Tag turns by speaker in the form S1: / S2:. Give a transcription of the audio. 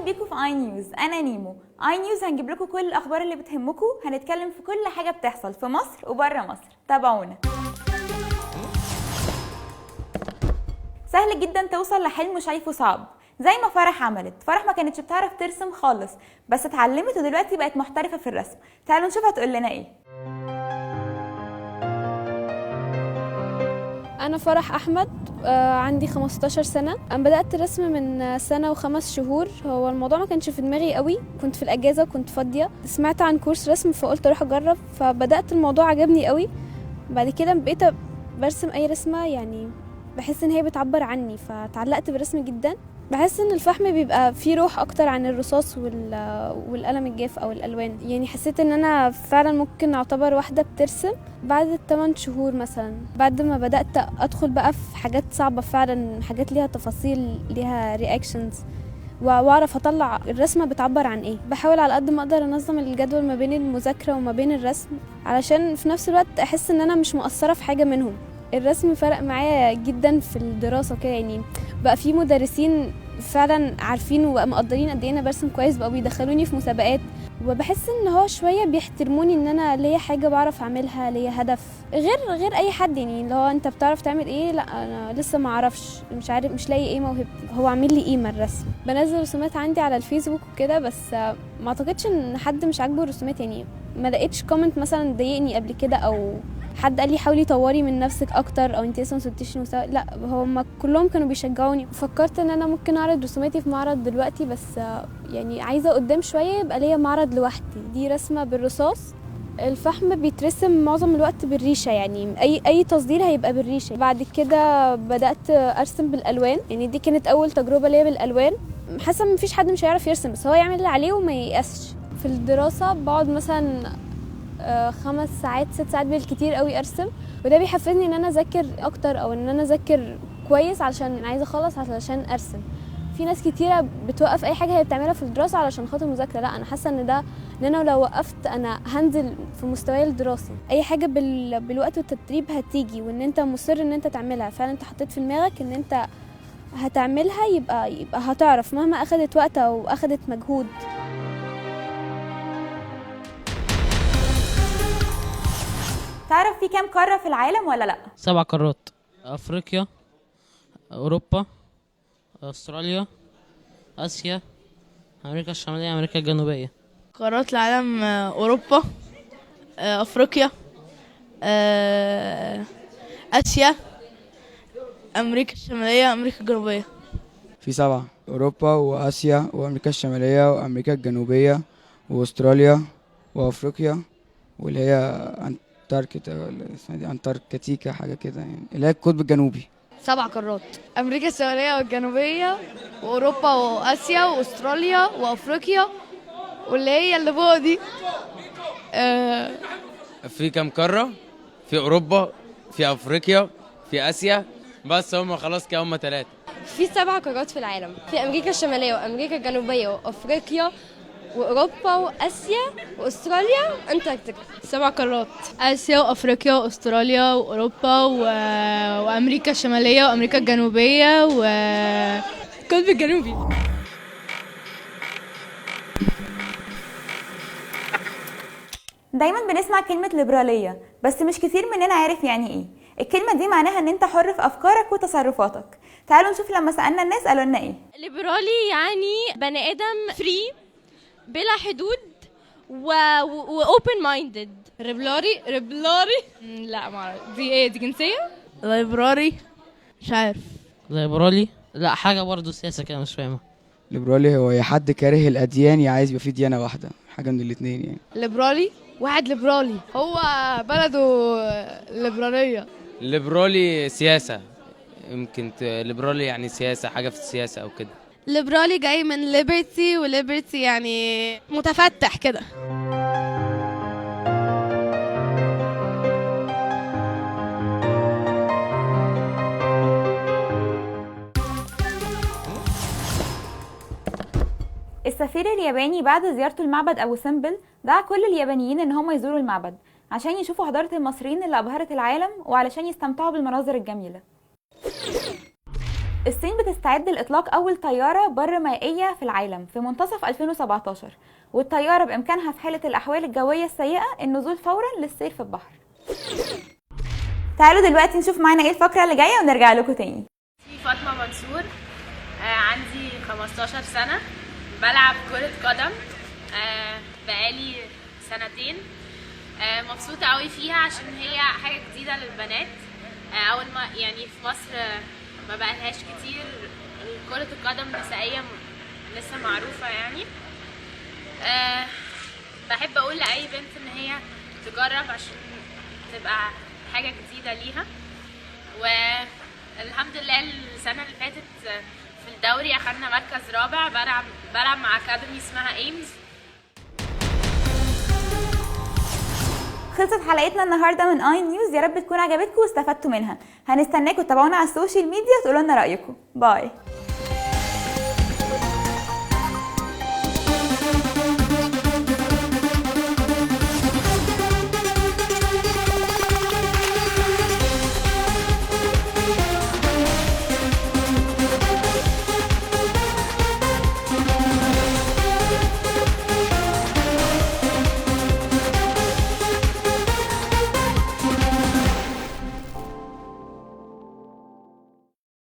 S1: بيكم في اي نيوز. انا نيمو. اي نيوز هنجيب لكم كل الاخبار اللي بتهمكم، هنتكلم في كل حاجه بتحصل في مصر وبره مصر. تابعونا. سهل جدا توصل لحلم شايفه صعب، زي ما فرح عملت. فرح ما كانتش بتعرف ترسم خالص، بس اتعلمت ودلوقتي بقت محترفه في الرسم. تعالوا نشوف هتقول لنا ايه.
S2: أنا فرح أحمد، عندي 15 سنة. أنا بدأت الرسم من سنة و5 شهور. هو الموضوع ما كانش في دماغي قوي، كنت في الأجازة وكنت فاضية، سمعت عن كورس رسم فقلت أروح أجرب، فبدأت الموضوع عجبني قوي. بعد كده بقيت برسم أي رسمة، يعني بحس إن هي بتعبر عني، فتعلقت بالرسم جدا. بحس ان الفحم بيبقى فيه روح اكتر عن الرصاص والقلم الجاف او الالوان. يعني حسيت ان انا فعلا ممكن اعتبر واحده بترسم بعد 8 شهور مثلا، بعد ما بدات ادخل بقى في حاجات صعبه فعلا، حاجات ليها تفاصيل، ليها رياكشنز، واعرف اطلع الرسمه بتعبر عن ايه. بحاول على قد ما اقدر انظم الجدول ما بين المذاكره وما بين الرسم، علشان في نفس الوقت احس ان انا مش مقصره في حاجه منهم. الرسم فرق معايا جدا في الدراسه كده، يعني بقى في مدرسين فعلا عارفين ومقدرين قد ايه انا برسم كويس، بقوا بيدخلوني في مسابقات، وبحس ان هو شويه بيحترموني ان انا ليا حاجه بعرف اعملها، ليا هدف غير اي حد. يعني اللي هو انت بتعرف تعمل ايه، لا انا لسه ما اعرفش، مش عارف، مش لاقي ايه موهبتي. هو عامل لي قيمه الرسم. بنزل رسومات عندي على الفيسبوك وكده، بس ما اعتقدش ان حد مش عاجبه الرسومات. يعني ما لقيتش كومنت مثلا ضايقني قبل كده، او حد قال لي حاولي طوري من نفسك اكتر، او انت لسه ما وصلتيش لمستوى. لا، هم كلهم كانوا بيشجعوني. فكرت ان انا ممكن اعرض رسوماتي في معرض دلوقتي، بس يعني عايزه قدام شويه يبقى ليا معرض لوحدي. دي رسمه بالرصاص. الفحم بيترسم معظم الوقت بالريشه، يعني اي تصدير هيبقى بالريشه. بعد كده بدات ارسم بالالوان، يعني دي كانت اول تجربه ليا بالالوان. حاسه مفيش حد مش هيعرف يرسم، بس هو يعمل اللي عليه وما ييأسش. في الدراسه بقعد مثلا 5 ساعات 6 ساعات بالكتير قوي ارسم، وده بيحفزني ان انا اذاكر اكتر، او ان انا اذاكر كويس علشان عايزه اخلص، علشان ارسم. في ناس كتيره بتوقف اي حاجه هي بتعملها في الدراسه علشان خاطر المذاكره. لا، انا حاسه ان انا لو وقفت انا هنزل في مستواي الدراسي. اي حاجه بالوقت والتدريب هتيجي، وان انت مصر ان انت تعملها فعلا، انت حطيت في دماغك ان انت هتعملها، يبقى هتعرف مهما اخدت وقت او اخدت مجهود.
S1: تعرف في كام قاره في العالم ولا لا؟
S3: 7 قارات: افريقيا، اوروبا، استراليا، اسيا، امريكا الشماليه، امريكا الجنوبيه.
S4: قارات العالم: اوروبا، افريقيا، اسيا، امريكا الشماليه، امريكا الجنوبيه.
S5: في 7: اوروبا واسيا وامريكا الشماليه وامريكا الجنوبيه واستراليا وافريقيا، واللي هي انتاركتيكا، ولا اسمها دي انتاركتيكا حاجه كده، يعني اللي هي القطب الجنوبي.
S4: 7 قارات: امريكا الشماليه والجنوبيه، واوروبا واسيا واستراليا وافريقيا، واللي هي اللي فوق دي.
S6: في كام قاره؟ في اوروبا، في افريقيا، في اسيا، بس هم خلاص كده هم 3.
S7: في 7 قارات في العالم: في امريكا الشماليه وامريكا الجنوبيه وافريقيا واوروبا واسيا واستراليا انتاركتيكا.
S4: 7 قارات: اسيا وافريقيا واستراليا واوروبا وامريكا الشماليه وامريكا الجنوبيه والقطب الجنوبي.
S1: دايما بنسمع كلمه ليبراليه، بس مش كتير مننا عارف يعني ايه. الكلمه دي معناها ان انت حر في افكارك وتصرفاتك. تعالوا نشوف لما سالنا الناس قالوا لنا ايه.
S8: ليبرالي يعني بني ادم فري بلا حدود واوبن مايندد.
S4: ريبلاري لا ما اعرف دي ايه، دي جنسيه.
S6: ليبراري
S4: مش عارف.
S3: ليبرالي لا، حاجه برضو سياسه كده مش فاهمها.
S5: ليبرالي هو يا حد كاره الاديان يا عايز يبقى فيه ديانه واحده، حاجه من الاثنين يعني.
S4: ليبرالي واحد ليبرالي هو بلده ليبراليه.
S6: ليبرالي سياسه، يمكن ليبرالي يعني سياسه، حاجه في السياسه او كده.
S4: ليبرالي جاي من ليبرتي، وليبرتي يعني متفتح كده.
S1: السفير الياباني بعد زيارته لمعبد ابو سمبل دعا كل اليابانيين ان هم يزوروا المعبد عشان يشوفوا حضارة المصريين اللي ابهرت العالم، وعلشان يستمتعوا بالمناظر الجميلة. الصين بتستعد لإطلاق أول طيارة بر مائية في العالم في منتصف 2017، والطيارة بإمكانها في حالة الأحوال الجوية السيئة النزول فورا للسير في البحر. تعالوا دلوقتي نشوف معانا ايه الفقرة اللي جاية ونرجع لكم تاني.
S9: فاطمة منصور، عندي 15 سنة، بلعب كرة قدم بقالي سنتين. مبسوطة قوي فيها عشان هي حاجة جديدة للبنات. أول ما يعني في مصر ما بقالهاش كتير كرة القدم النسائية لسه معروفة يعني. بحب أقول لأي بنت إن هي تجرب عشان تبقى حاجة جديدة ليها. والحمد لله السنة اللي فاتت في الدوري أخدنا مركز رابع. بلعب مع أكاديمي اسمها ايمز.
S1: خلصت حلقتنا النهارده من اي نيوز، يا رب تكون عجبتكم واستفدتوا منها. هنستناكم تتابعونا على السوشيال ميديا وتقولوا لنا رأيكم. باي.